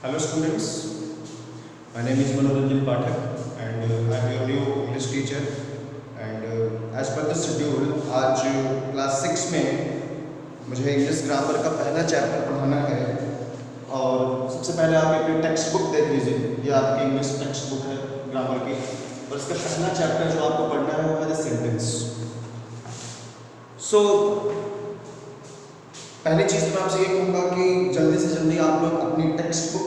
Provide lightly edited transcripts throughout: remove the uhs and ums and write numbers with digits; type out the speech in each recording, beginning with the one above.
Hello students, my name is Manoranjan Pathak and I am your new English teacher and as per the schedule आज class 6 में मुझे English grammar का पहला chapter पढ़ाना है। और सबसे पहले आप अपनी टेक्स्ट बुक देख लीजिए, ये आपकी इंग्लिश टेक्स्ट बुक है ग्रामर की, और इसका पहला चैप्टर जो आपको पढ़ना है वो है द सेंटेंस। पहली चीज़ मैं आपसे ये कहूँगा कि जल्दी से जल्दी आप लोग अपनी टेक्स्ट बुक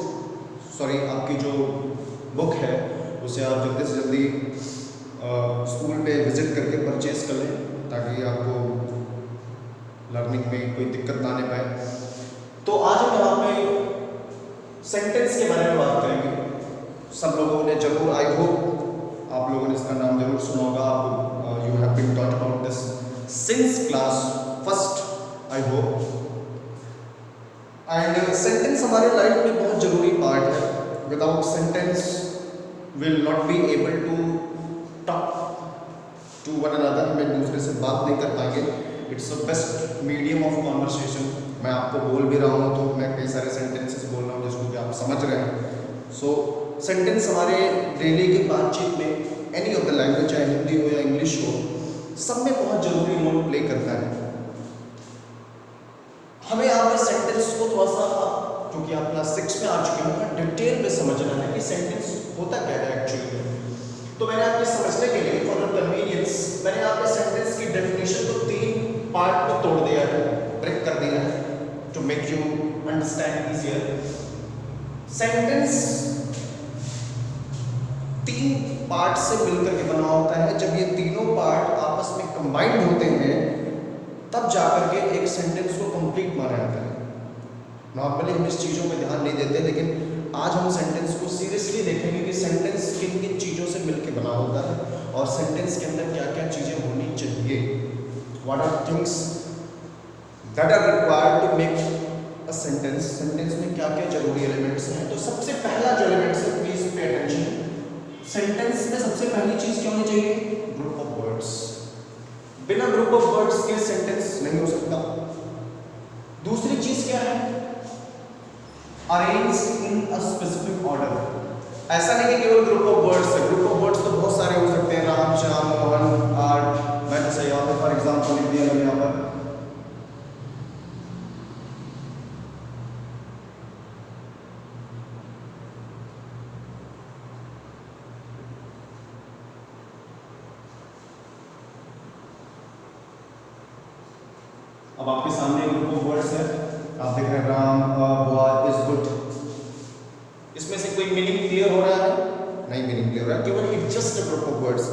आपकी जो बुक है उसे आप जल्दी से जल्दी स्कूल पे विज़िट करके परचेज कर लें, ताकि आपको लर्निंग में कोई दिक्कत ना आने पाए। तो आज हम यहाँ पे सेंटेंस के बारे में बात करेंगे। सब लोगों ने जरूर, आई होप आप लोगों ने इसका नाम जरूर सुना होगा, आप you have been taught about this since class first, I hope. And sentence हमारे लाइफ में बहुत जरूरी पार्ट है। Without sentence will not be able to talk to one another, हम एक दूसरे से बात नहीं कर पाएंगे। It's the best medium of conversation. मैं आपको बोल भी रहा हूँ तो मैं कई सारे सेंटेंसेस बोल रहा हूँ जिसको कि आप समझ रहे हैं। सो सेंटेंस हमारे डेली की बातचीत में एनी ऑफ द लैंग्वेज, चाहे हिंदी हो या इंग्लिश हो, सब में बहुत जरूरी रोल प्ले करता है। हमें यहाँ पर सेंटेंस को थोड़ा सा, क्योंकि आप क्लास 6 में आ चुके हैं, डिटेल में समझना है कि सेंटेंस होता क्या है एक्चुअली। तो मैंने आपके समझने के लिए, फॉर द कन्वीनियंस, मैंने यहाँ पे सेंटेंस की डेफिनेशन को 3 पार्ट में तोड़ दिया है, ब्रेक कर दिया है, to make you understand easier. Sentence 3 part से मिलकर के बना होता है। जब ये तीनों पार्ट आपस में कंबाइंड होते हैं तब जाकर के एक सेंटेंस को कंप्लीट माना जाता है। नॉर्मली हम इस चीज़ों में ध्यान नहीं देते, लेकिन आज हम सेंटेंस को सीरियसली देखेंगे कि सेंटेंस किन किन चीज़ों से मिलकर बना होता है और सेंटेंस के अंदर क्या क्या चीज़ें होनी चाहिए। What are things that are required to make a sentence. Sentence में क्या क्या जरूरी एलिमेंट्स हैं। तो सबसे पहला जो एलिमेंट्स है, प्लीज पे अटेंशन, सेंटेंस में सबसे पहली चीज़ क्या होनी चाहिए? Group of words. बिना ग्रुप ऑफ वर्ड्स के सेंटेंस नहीं हो सकता। दूसरी चीज क्या है? Arranged in a specific order. ऐसा नहीं कि केवल ग्रुप ऑफ वर्ड्स है, ग्रुप ऑफ वर्ड्स तो बहुत सारे हो सकते हैं, राम, श्याम, मोहन, आर्ट। मैं जैसे यहाँ पे फॉर एग्जाम्पल लिख दिया मैंने यहाँ पर अब आपके सामने ग्रुप ऑफ वर्ड्स है, आप देख रहे हैं राम, बॉय इज गुड। इसमें से कोई मीनिंग क्लियर हो रहा है? नहीं, मीनिंग क्लियर हो रहा है, केवल it just a group of words.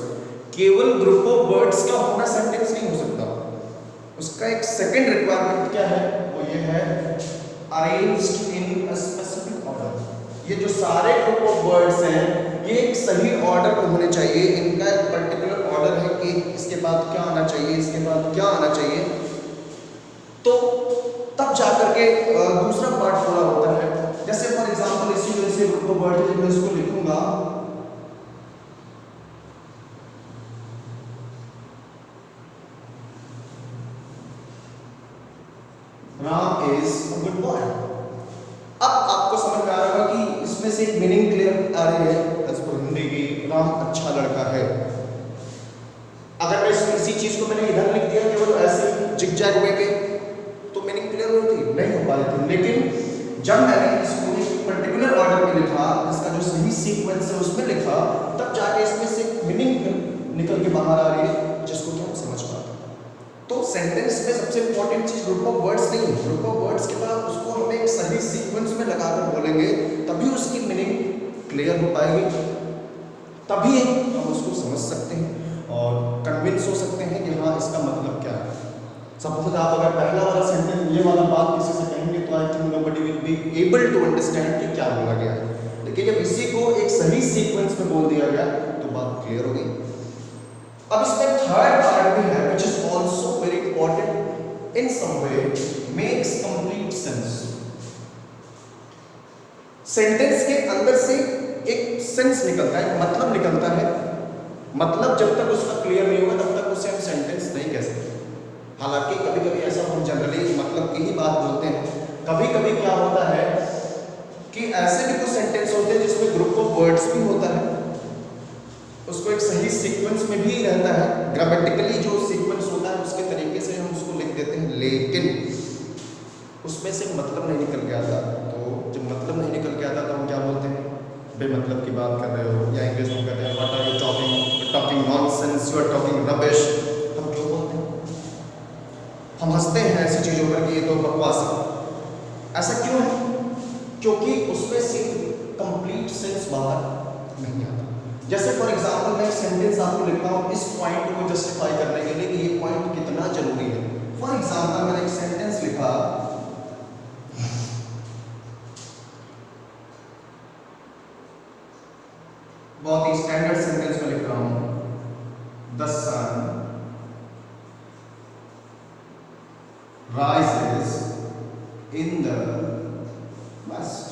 केवल ग्रुप ऑफ वर्ड्स का होना सेंटेंस नहीं हो सकता। उसका एक सेकंड रिक्वायरमेंट क्या है? वो ये है arranged in a specific order. ये जो सारे ग्रुप ऑफ वर्ड्स हैं ये एक सही ऑर्डर में होने चाहिए। इनका एक पर्टिकुलर ऑर्डर है कि इसके बाद क्या आना चाहिए, इसके बाद क्या आना चाहिए, तो तब जाकर के दूसरा पार्ट पूरा होता है। जैसे फॉर एग्जांपल इसी वजह से ग्रुप ऑफ वर्ड मैं इसको लिखूंगा Ram is a good boy. अब आपको समझ में आ रहा होगा कि इसमें से एक मीनिंग क्लियर आ रही है एज पर हिंदी की, राम अच्छा लड़का है। अगर मैं इसी चीज को मैंने इधर लिख दिया केवल ऐसे जिगजैग वे में, तो मीनिंग क्लियर होती नहीं हो पा रही थी। लेकिन जब मैंने इसको एक पर्टिकुलर ऑर्डर में लिखा, इसका जो सही सीक्वेंस है उसमें लिखा, तब जाके इसमें से मीनिंग निकल के बाहर आ रही है जिसको कि हम समझ पाते हैं। तो सेंटेंस में सबसे इंपॉर्टेंट चीज ग्रुप ऑफ वर्ड्स नहीं है। ग्रुप ऑफ वर्ड्स के बाद उसको हमें एक सही सीक्वेंस में लगाकर बोलेंगे, तभी उसकी मीनिंग क्लियर हो पाएगी, तभी हम उसको समझ सकते हैं और कन्विंस हो सकते हैं कि हाँ इसका मतलब क्या है। सपोज आप अगर पहला वाला सेंटेंस ये वाला बात किसी से कहेंगे तो I think nobody will be able to understand कि क्या बोला गया है। लेकिन जब इसी को एक सही सीक्वेंस में बोल दिया गया तो बात क्लियर हो गई। अब इसमें थर्ड पार्ट भी है which is also very important in some way, makes complete sense. Sentence के अंदर से एक सेंस निकलता है, मतलब निकलता है। मतलब जब तक उसका क्लियर नहीं होगा तब तक उसे हम सेंटेंस नहीं कह सकते। हालांकि कभी कभी ऐसा हम जनरली मतलब की ही बात बोलते हैं। कभी कभी क्या होता है कि ऐसे भी कुछ सेंटेंस होते हैं जिसमें ग्रुप ऑफ वर्ड्स भी होता है, उसको एक सही सीक्वेंस में भी रहता है, ग्रामेटिकली जो सीक्वेंस होता है उसके तरीके से हम उसको लिख देते हैं, लेकिन उसमें से मतलब नहीं निकल के आता। तो जब मतलब नहीं निकल के आता तो हम क्या बोलते हैं, बेमतलब की बात कर रहे हो, या इंग्लिश में कहते हैं what are you talking nonsense, you are talking rubbish. हम क्यों बोलते हैं? हम हंसते हैं ऐसी चीज़ों पर कि ये तो बकवास है। ऐसा क्यों है? क्योंकि उसमें से कंप्लीट सेंस बाहर नहीं आता। जैसे फॉर एग्जांपल मैं एक सेंटेंस आपको लिखता हूँ इस पॉइंट को जस्टिफाई करने के लिए कि ये पॉइंट कितना जरूरी है। फॉर एग्जांपल मैंने एक सेंटेंस लिखा, बहुत ही स्टैंडर्ड सेंटेंस में लिख रहा हूं, the sun rises in the west।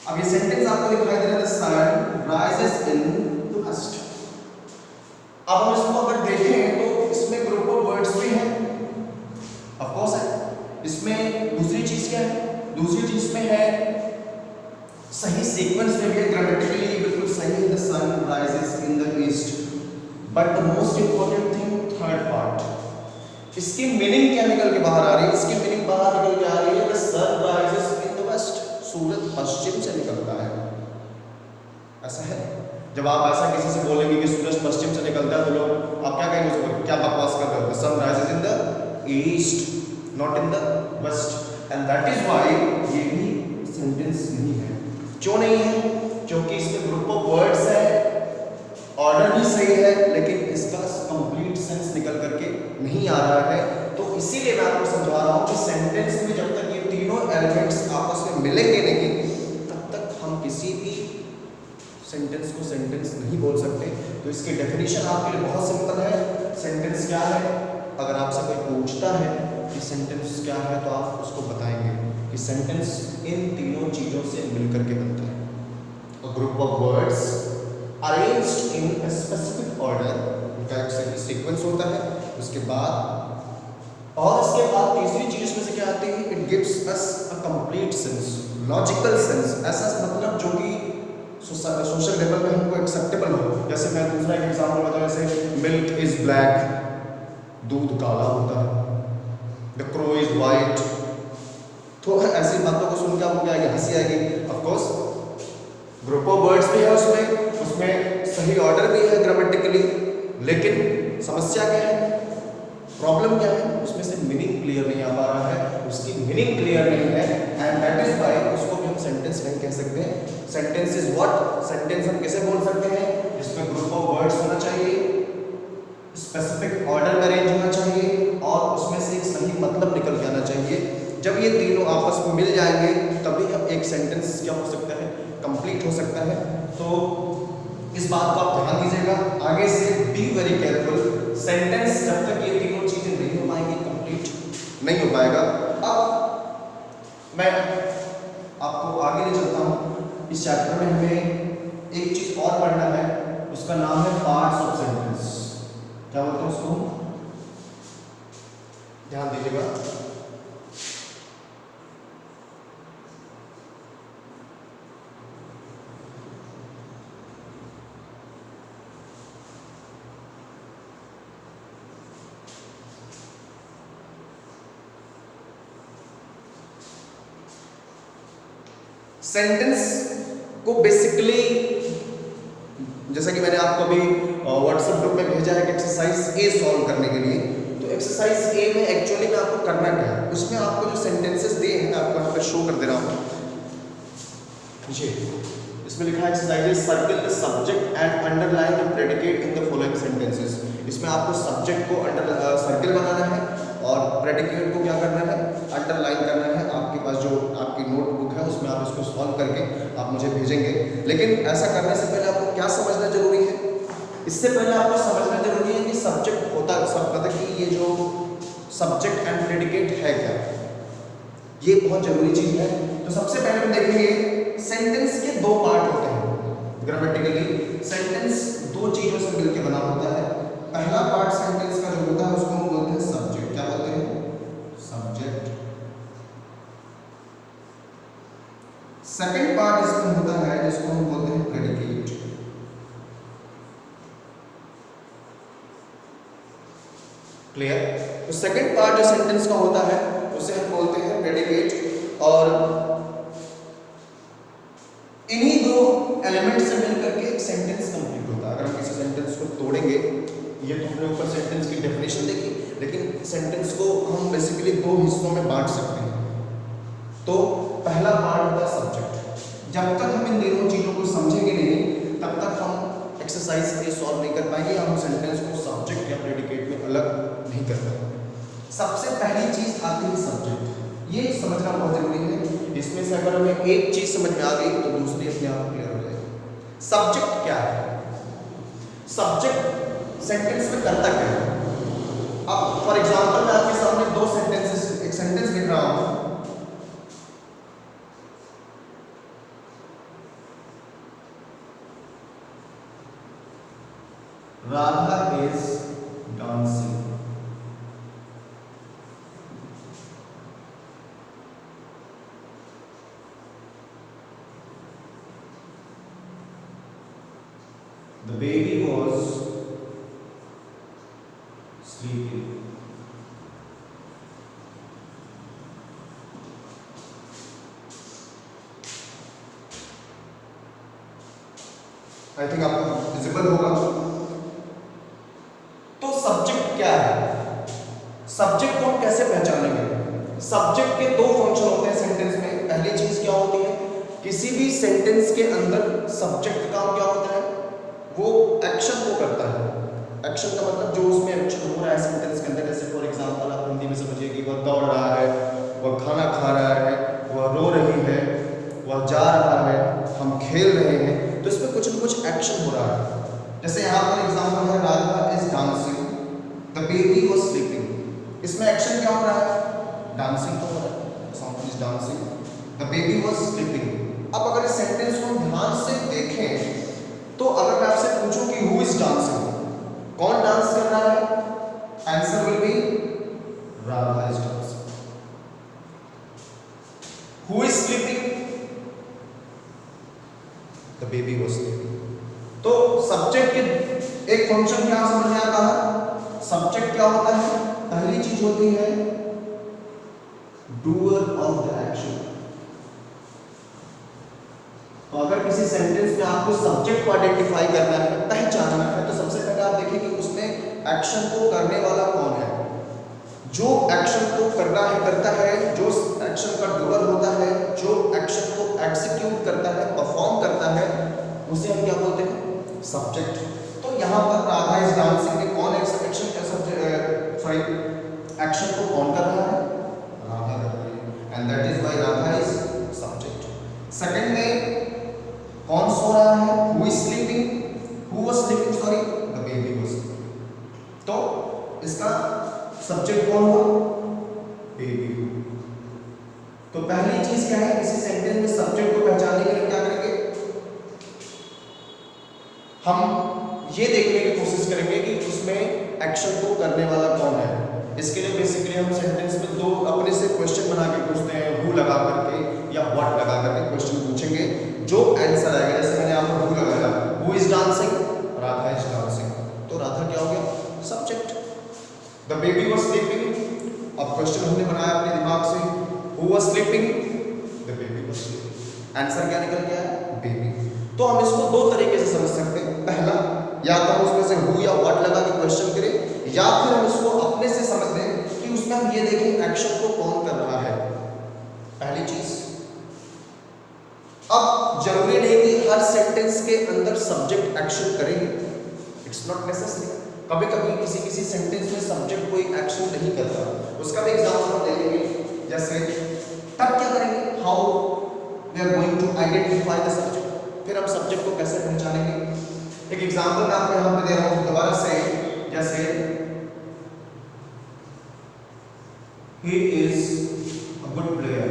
अब ये सेंटेंस आपको दिखाई दे रहा है, the sun rises in the west। अब हम इसको अगर देखें तो इसमें ग्रुप ऑफ वर्ड्स भी हैं, ऑफ कोर्स है। इसमें दूसरी चीज क्या है? दूसरी चीज में है सही सीक्वेंस में भी है, ग्रामेटिकली बिल्कुल सही है, the sun rises in the east. But the most important thing, third part, इसकी मीनिंग क्या निकल के बाहर आ रही है? इसकी मीनिंग बाहर निकल के आ रही है, the sun rises in the west, सूरज पश्चिम से निकलता है। ऐसा है, जब आप ऐसा किसी से बोलेंगे कि सूरज पश्चिम से निकलता है तो लोग आप क्या कहेंगे उसको, क्या बकवास कर रहे हो? The sun rises in the east, not in the west. And that is why ये भी सेंटेंस नहीं है। क्यों नहीं है? क्योंकि इसमें ग्रुप ऑफ वर्ड्स है, ऑर्डर भी सही है, लेकिन इसका कंप्लीट सेंस निकल करके नहीं आ रहा है। तो इसीलिए मैं आपको समझा रहा हूं कि सेंटेंस में जब तक ये तीनों एलिमेंट्स आपस में मिलेंगे नहीं, तब तक हम किसी भी सेंटेंस को सेंटेंस नहीं बोल सकते। तो इसकी डेफिनेशन आपके लिए बहुत सिंपल है। सेंटेंस क्या है? अगर आपसे कोई पूछता है कि सेंटेंस क्या है तो आप उसको बताएंगे कि सेंटेंस इन तीनों चीजों से मिलकर के बनता है। A group of words arranged in a specific order, उनका एक सही सीक्वेंस होता है। उसके बाद और इसके बाद तीसरी चीज में से क्या आती है? It gives us a complete sense, logical sense, ऐसा मतलब जो कि सोशल लेवल पे हमको एक्सेप्टेबल हो। जैसे मैं दूसरा एक एग्जांपल बताऊं, जैसे मिल्क इज ब्लैक, दूध काला होता है, द क्रो इज वाइट। तो ऐसी बातों को सुनकर आपको क्या आएगी? हंसी आएगी। Of course group of words भी है उसमें सही ऑर्डर भी है ग्रामेटिकली, लेकिन समस्या क्या है? प्रॉब्लम क्या है? उसमें से मीनिंग क्लियर नहीं आ पा रहा है, उसकी मीनिंग क्लियर नहीं है, एंड दैट इज व्हाई उसको भी हम सेंटेंस नहीं कह सकते हैं। Sentence is what? सेंटेंस हम कैसे बोल सकते हैं? जिसमें ग्रुप ऑफ वर्ड्स होना चाहिए, स्पेसिफिक ऑर्डर में अरेंज होना चाहिए, और उसमें से एक सही मतलब निकल के आना चाहिए। जब ये तीनों आपस में मिल जाएंगे तभी हम एक सेंटेंस क्या हो सकता है? कंप्लीट हो सकता है। तो इस बात को आप ध्यान दीजिएगा, आगे से बी वेरी केयरफुल। सेंटेंस जब तक ये तीनों चीजें नहीं हो पाएंगी, कंप्लीट नहीं हो पाएगा। अब मैं आपको आगे ले चलता हूं। इस चैप्टर में हमें एक चीज और पढ़ना है, उसका नाम है पार्ट्स ऑफ सेंटेंस। क्या बोलते हैं उसको? ध्यान दीजिएगा। सेंटेंस को बेसिकली, जैसा कि मैंने आपको अभी व्हाट्सएप ग्रुप में भेजा है कि एक्सरसाइज ए सॉल्व करने के लिए, तो एक्सरसाइज ए में एक्चुअली में आपको करना क्या है? उसमें आपको जो सेंटेंसेस दिए हैं, आपको यहाँ पे शो कर दे रहा हूँ। जी, इसमें लिखा है exercise circle the subject and underline the predicate in the following sentences. इसमें आपको सब्जेक्ट को सर्किल बनाना है और प्रेडिकेट को क्या करना है? अंडरलाइन करना है। आपके पास जो आपकी नोटबुक है उसमें आप इसको सॉल्व करके आप मुझे भेजेंगे। लेकिन ऐसा करने से पहले आपको क्या समझना जरूरी है? इससे पहले आपको समझना जरूरी है कि सब्जेक्ट होता मतलब कि ये जो सब्जेक्ट एंड प्रेडिकेट है क्या, ये बहुत जरूरी चीज है। तो सबसे पहले हम देखेंगे सेंटेंस के दो पार्ट होते हैं ग्रामेटिकली। सेंटेंस दो चीजों से मिलकर बना होता है। पहला पार्ट सेंटेंस का जो होता है उसको हम बोलते हैं सब्जेक्ट। क्या बोलते हैं? सब्जेक्ट। सेकंड पार्ट इसमें होता है जिसको हम बोलते हैं प्रेडिकेट। क्लियर? तो सेकंड पार्ट जो सेंटेंस का होता है उसे हम बोलते हैं प्रेडिकेट, और इन्हीं दो एलिमेंट से मिलकर के एक सेंटेंस कंप्लीट होता है। अगर हम किसी सेंटेंस को तोड़ेंगे, ये तो हमने ऊपर सेंटेंस की डेफिनेशन देखी, लेकिन सेंटेंस को हम बेसिकली दो हिस्सों में बांट सकते हैं। तो पहला पार्ट होता है सब्जेक्ट। जब तक हम इन दोनों चीज़ों को समझेंगे नहीं, तब तक हम एक्सरसाइज के सॉल्व नहीं कर पाएंगे, हम सेंटेंस को सब्जेक्ट या प्रेडिकेट में अलग नहीं कर पाएंगे। सबसे पहली चीज़ आती है सब्जेक्ट। ये समझना बहुत जरूरी है। इसमें से अगर हमें एक चीज़ समझ में आ गई तो दूसरी अपने आप क्लियर हो जाएगी। सब्जेक्ट क्या है? सब्जेक्ट सेंटेंस में करता क्या है? अब फॉर एग्जांपल मैं आपके सामने दो सेंटेंसेस, एक सेंटेंस लिख रहा हूं, Radha is dancing. The baby was sleeping. I think आपको विजिबल होगा। तो सब्जेक्ट क्या है? सब्जेक्ट को हम कैसे पहचानेंगे? सब्जेक्ट के दो फंक्शन होते हैं सेंटेंस में। पहली चीज क्या होती है, किसी भी सेंटेंस के अंदर सब्जेक्ट का काम क्या होता है? वो एक्शन को करता है। एक्शन का मतलब जो उसमें एक्शन हो रहा है सेंटेंस के अंदर। जैसे फॉर एग्जांपल आप हिंदी में समझिए कि वह दौड़ रहा है, वह खाना खा रहा है, वह रो रही है, वह जा रहा है, हम खेल रहे हैं। तो इसमें कुछ न कुछ एक्शन हो रहा है। जैसे यहाँ पर एग्जांपल है, Radha is dancing, the baby was sleeping. इसमें एक्शन क्या हो रहा है? डांसिंग तो हो रहा है, someone is dancing, the baby was sleeping. अब अगर इस सेंटेंस को हम ध्यान से देखें तो अगर मैं आपसे पूछूं कि हु इज डांसिंग, कौन डांस कर रहा है? Answer will be Radha is dancing. Who is sleeping? The baby was sleeping. तो सब्जेक्ट के एक फंक्शन क्या समझ में आता है? सब्जेक्ट क्या होता है? पहली चीज होती है डूअर ऑफ द एक्शन। तो अगर किसी सेंटेंस में आपको सब्जेक्ट को आइडेंटिफाई करना है, पहचानना है, तो सबसे पहले आप देखिए कि उसमें एक्शन को करने वाला कौन है। जो एक्शन को करना है करता है, जो एक्शन का डूअर होता है, जो एक्शन को एग्जीक्यूट करता है, परफॉर्म करता है, उसे हम क्या बोलते हैं? सब्जेक्ट। तो यहाँ पर राधा इज डांसिंग में कौन एक्शन का सब्जेक्ट, सॉरी एक्शन को कौन कर रहा है? राधा कर रही है, and that is why Radha is subject. Second में कौन सो रहा है? Who is sleeping, who was sleeping, sorry the baby was sleeping. तो इसका सब्जेक्ट कौन हुआ? बेबी। तो पहली चीज क्या है, किसी सेंटेंस में सब्जेक्ट को पहचानने के लिए क्या करेंगे? हम ये देखने की कोशिश करेंगे कि उसमें एक्शन को करने वाला कौन है। इसके लिए बेसिकली हम सेंटेंस में दो अपने से क्वेश्चन बना के पूछते हैं, हु लगा करके या व्हाट लगा करके क्वेश्चन पूछेंगे। जो आंसर आएगा, जैसे मैंने यहाँ पर हु लगाया, who is dancing, Radha is dancing, तो राधा क्या हो गया? Subject. The baby was sleeping, अब क्वेश्चन हमने बनाया अपने दिमाग से, who was sleeping, the baby was sleeping, answer क्या निकल गया? बेबी। तो हम इसको दो तरीके से समझ सकते हैं। पहला, या तो हम उसमें से हु या व्हाट लगा के क्वेश्चन करें, या फिर हम इसको अपने से समझ लें कि उसमें हम ये देखें एक्शन को कौन कर रहा है। पहली चीज। अब जरूरी नहीं कि हर सेंटेंस के अंदर सब्जेक्ट एक्शन करेंगे, इट्स नॉट नेसेसरी। कभी कभी किसी सेंटेंस में सब्जेक्ट कोई एक्शन नहीं करता, उसका भी एग्जांपल हम देखेंगे। जैसे तब क्या करेंगे? How we are going to identify the subject. फिर हम सब्जेक्ट को कैसे पहचानेंगे? एक एग्जांपल मैं आपको यहाँ पे दे रहा हूँ दोबारा से। जैसे he is a good player,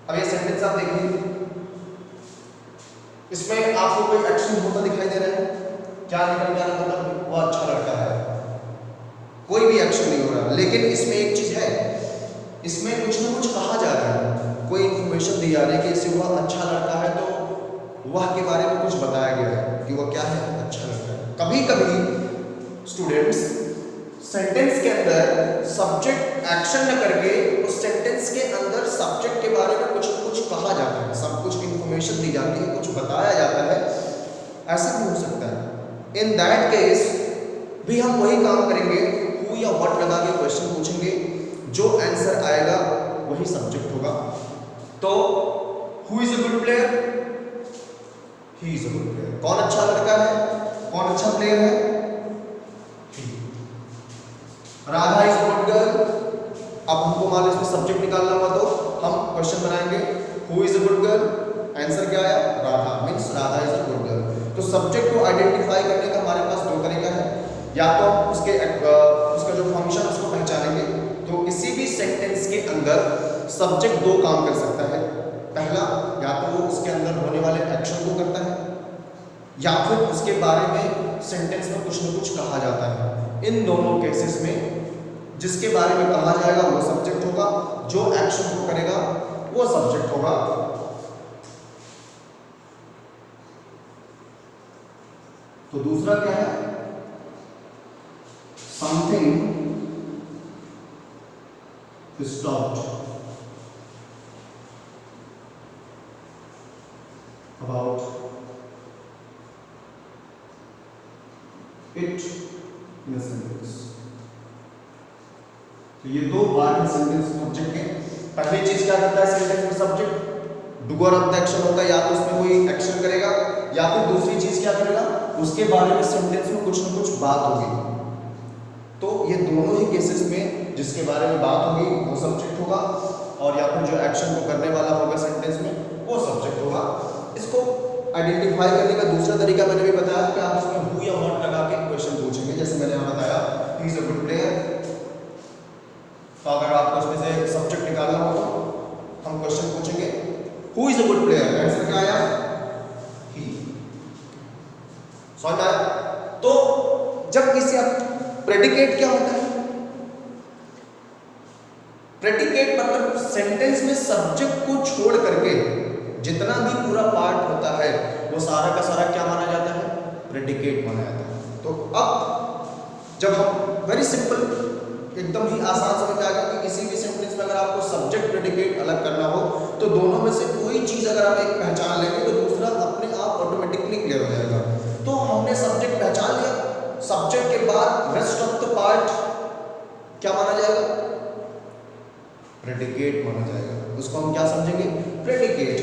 अब ये सेंटेंस आप देखिए, इसमें आपको कोई एक्शन होता दिखाई दे रहा है? क्या निकल गया? मतलब वो अच्छा लड़का है, कोई भी एक्शन एक्शन नहीं हो रहा, लेकिन इसमें एक चीज है, इसमें कुछ ना कुछ कहा जा रहा है, कोई इंफॉर्मेशन दी जा रही है कि इससे वह अच्छा लड़का है, तो वह के बारे में कुछ बताया गया है कि वह क्या है, अच्छा लड़का है। कभी कभी स्टूडेंट्स सेंटेंस के अंदर सब्जेक्ट एक्शन न करके उस सेंटेंस के अंदर सब्जेक्ट के बारे में कुछ न कुछ कहा जाता है, सब कुछ इंफॉर्मेशन दी जाती है, कुछ बताया जाता है, ऐसा भी हो सकता है। इन दैट केस भी हम वही काम करेंगे, हु या व्हाट लगा के क्वेश्चन पूछेंगे, जो आंसर आएगा वही सब्जेक्ट होगा। तो who is a good player, he is a good player. कौन अच्छा लड़का है, कौन अच्छा प्लेयर है, Radha is a good girl. अब हमको मान लो इसमें सब्जेक्ट निकालना हुआ तो हम क्वेश्चन बनाएंगे who is a good girl, answer क्या आया, Radha, means Radha is a good girl. तो सब्जेक्ट को आइडेंटिफाई करने का हमारे पास दो तरीका है, या तो उसके उसका जो फंक्शन उसको पहचानेंगे, तो किसी भी सेंटेंस के अंदर सब्जेक्ट दो काम कर सकता है। पहला, या तो वो उसके अंदर होने वाले एक्शन को करता है, या फिर उसके बारे में सेंटेंस में कुछ न कुछ कहा जाता है। इन दोनों केसेस में जिसके बारे में कहा जाएगा वो सब्जेक्ट होगा, जो एक्शन को करेगा वो सब्जेक्ट होगा। तो दूसरा क्या है, something is taught about it in a sentence। तो ये दो बार है सेंटेंस सब्जेक्ट के। पहली चीज क्या करता है सेंटेंस में subject, doer of the action होता है, या तो उसमें कोई एक्शन करेगा, या फिर दूसरी चीज क्या करेगा, उसके बारे में सेंटेंस में कुछ न कुछ बात होगी। तो ये दोनों ही केसेस में जिसके बारे में बात होगी वो सब्जेक्ट होगा, और या फिर जो एक्शन को करने वाला होगा सेंटेंस में वो सब्जेक्ट होगा। इसको आइडेंटिफाई करने का दूसरा तरीका मैंने भी बताया कि आप उसमें हु या व्हाट लगा के क्वेश्चन पूछेंगे। जैसे मैंने यहाँ बताया he is a good player, तो अगर आपको उसमें से सब्जेक्ट निकालना हो तो हम क्वेश्चन पूछेंगे who is a good player, answer क्या आया, ही। समझ आया? तो जब किसी प्रेडिकेट क्या होता है, प्रेडिकेट मतलब सेंटेंस में सब्जेक्ट को छोड़ करके जितना भी पूरा पार्ट होता है वो सारा का सारा क्या माना जाता है, प्रेडिकेट माना जाता है। तो अब जब हम वेरी सिंपल एकदम ही आसान समझ आ गया कि किसी भी सेंटेंस में अगर आपको सब्जेक्ट प्रेडिकेट अलग करना हो तो दोनों में से कोई चीज अगर आप एक पहचान लेंगे तो दूसरा अपने आप ऑटोमेटिकली क्लियर हो जाएगा। तो हमने सब्जेक्ट पहचान लिया, सब्जेक्ट के बाद रेस्ट ऑफ द पार्ट क्या माना जाएगा, प्रेडिकेट माना जाएगा। उसको हम क्या समझेंगे, प्रेडिकेट।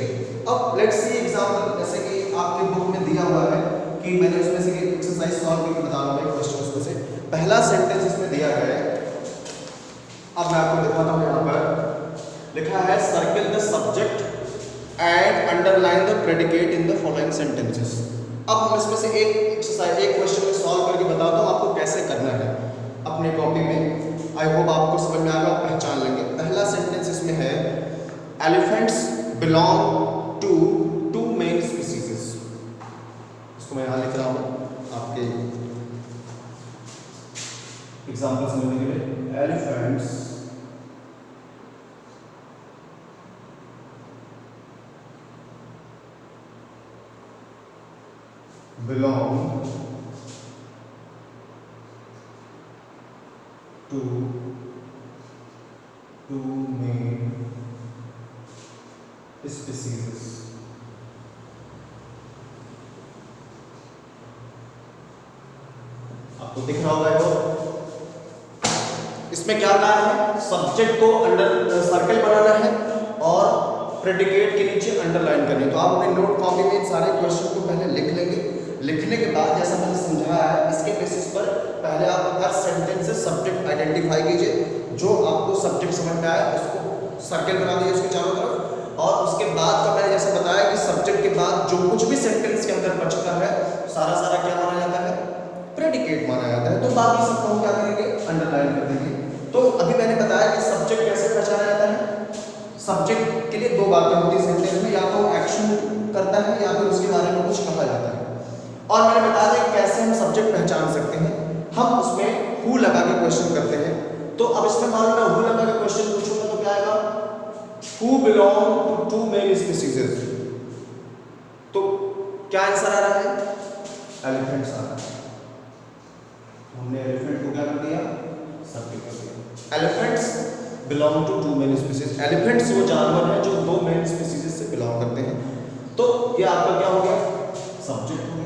अब लेट्स सी एग्जांपल, जैसे कि आपके बुक में दिया हुआ है कि मैंने उसमें से एक एक्सरसाइज सॉल्व करके बता रहा हूँ क्वेश्चन उसमें से। पहला सेंटेंस इसमें दिया गया है, अब मैं आपको दिखाता हूँ। यहाँ पर लिखा है circle the subject and underline the predicate in the following sentences. अब हम इसमें से एक एक्सरसाइज, एक क्वेश्चन में सॉल्व करके बताता हूँ आपको कैसे करना है अपने कॉपी में। आई होप आपको समझ में आएगा, पहचान लेंगे। पहला सेंटेंस इसमें है elephants belong to two main species. इसको मैं यहाँ लिख रहा हूँ आपके एग्जाम्पल समझने के लिए। Elephants belong to two main species। आपको दिख रहा होगा इसमें क्या कहा है, सब्जेक्ट को अंडर सर्कल बनाना है और प्रेडिकेट के नीचे अंडरलाइन करनी है। तो आप अपने नोट कॉपी में सारे क्वेश्चन को पहले लिख लेंगे। लिखने के बाद जैसा मैंने समझाया है इसके बेसिस पर पहले आप हर सेंटेंस से सब्जेक्ट आइडेंटिफाई कीजिए, जो आपको सब्जेक्ट समझ में आया उसको सर्कल बना दीजिए उसके चारों तरफ। और उसके बाद का मैंने जैसे बताया कि सब्जेक्ट के बाद जो कुछ भी सेंटेंस के अंदर बचता है सारा सारा क्या माना जाता है, प्रेडिकेट माना जाता है। तो बाकी सबको हम क्या करेंगे, अंडरलाइन कर देंगे। तो अभी मैंने बताया कि सब्जेक्ट कैसे पहचाना जाता है। सब्जेक्ट के लिए दो बातें होती है सेंटेंस में, या तो एक्शन करता है या फिर उसके बारे में कुछ कहा जाता है। और मैंने बता दें कैसे हम सब्जेक्ट पहचान सकते हैं। हम उसमें हु लगा के क्वेश्चन करते हैं इसमें मान लो हु लगा के क्वेश्चन पूछूंगा तो क्या आएगा, who belong to two main species, तो क्या आंसर आ रहा है, एलिफेंट्स आ रहा है। हमने एलिफेंट को क्या कर दिया, सब्जेक्ट कर दिया। Elephants belong to two main species, elephants वो जानवर हैं जो दो मेन स्पीसीज से बिलोंग करते हैं। तो ये आपका क्या हो गया, सब्जेक्ट हो गया।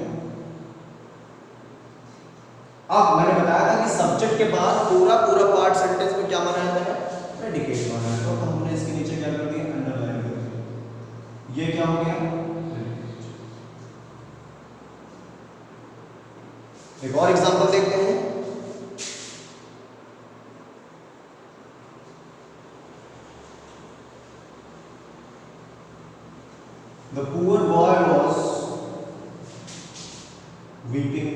अब मैंने बताया था कि सब्जेक्ट के बाद पूरा पार्ट सेंटेंस में क्या माना जाता है, प्रेडिकेट माना जाता है। तो हमने इसके नीचे क्या कर दिया, अंडरलाइन कर दिया। ये क्या हो गया, एक और एग्जांपल देखते हैं। The poor boy was weeping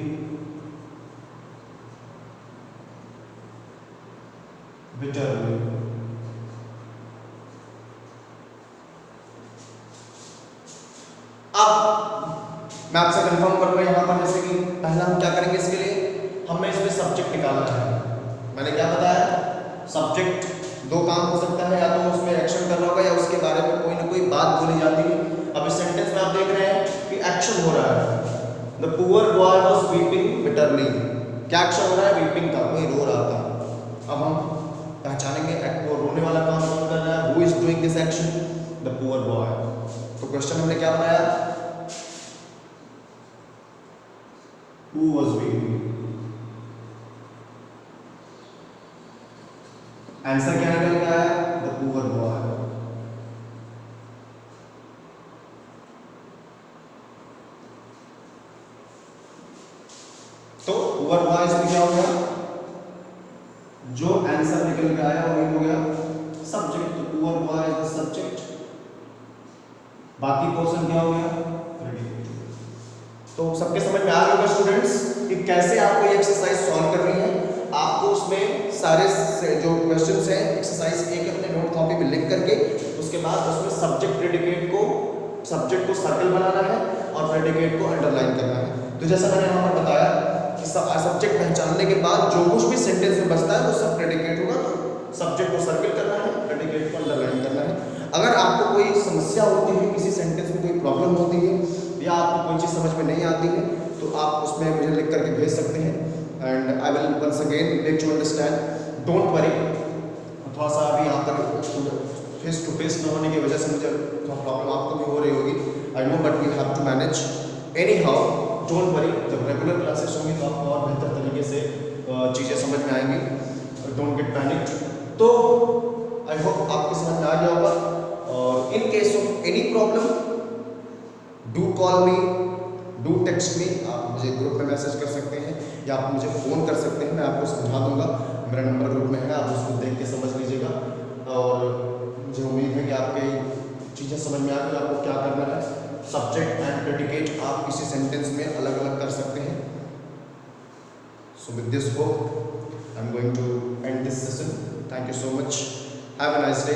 bitterly. अब मैं आपसे कंफर्म कर रहा हूं यहां पर, जैसे कि पहला हम क्या करेंगे, इसके लिए हमें इसमें सब्जेक्ट निकालना है। मैंने क्या बताया, सब्जेक्ट दो काम हो सकता है, या तो उसमें एक्शन कर रहा होगा या उसके बारे में कोई ना कोई बात बोली जाती है। अब इस सेंटेंस में आप देख रहे हैं कि एक्शन हो रहा है, the poor boy was weeping bitterly. क्या एक्शन हो रहा है, वीपिंग का, कोई रो रहा था। अब हम पहचानेंगे वो रोने वाला काम कौन कर रहा है, who is doing this action, the poor boy. तो क्वेश्चन हमने क्या बनाया, हु वाज वीपिंग, आंसर क्या निकल के आया, द पुअर बॉय। तो पुअर बॉय इसमें क्या हो गया, जो आंसर निकल के आया वही हो गया सब्जेक्ट। तो poor boy is the subject, बाकी पोर्शन क्या हो गया, प्रेडिकेट। तो सबके समझ में आ गया होगा स्टूडेंट्स कि कैसे आपको ये एक्सरसाइज सॉल्व करनी है। आपको उसमें सारे जो क्वेश्चंस हैं एक्सरसाइज एक अपने नोट कॉपी में लिख करके, उसके बाद उसमें सब्जेक्ट को सर्कल बनाना है और प्रेडिकेट को अंडरलाइन करना है। तो जैसा मैंने यहाँ पर बताया कि सब्जेक्ट पहचानने के बाद जो कुछ भी सेंटेंस में बचता है वो सब प्रेडिकेट होगा। तो सब्जेक्ट को सर्कल करना है, प्रेडिकेट को अंडरलाइन करना है। अगर आपको कोई समस्या होती है, किसी सेंटेंस में कोई प्रॉब्लम होती है या आपको कोई चीज़ समझ में नहीं आती है, तो आप उसमें मुझे लिख करके भेज सकते हैं and I will once again make you understand. Don't worry, थोड़ा सा अभी यहाँ पर फेस टू फेस न होने की वजह से मुझे थोड़ा प्रॉब्लम आपको भी हो रही होगी, I know, but we have to manage anyhow. Don't worry, जब रेगुलर क्लासेस होंगी तो आपको और बेहतर तरीके से चीज़ें समझ में आएंगी। Don't get panic. तो आई होप आपके समझ में आ गया होगा। और in case of any problem do call me, do text me. आप मुझे ग्रुप में मैसेज कर सकते हैं या आप मुझे फ़ोन कर सकते हैं, मैं आपको समझा दूंगा। मेरा नंबर ग्रुप में है, आप उसको देख के समझ लीजिएगा। और मुझे उम्मीद है कि आपकी चीज़ें समझ में आ गई, आपको क्या करना है। सब्जेक्ट एंड प्रेडिकेट आप किसी सेंटेंस में अलग अलग कर सकते हैं। So with this hope I am going to end this session. Thank you so much, have a nice day.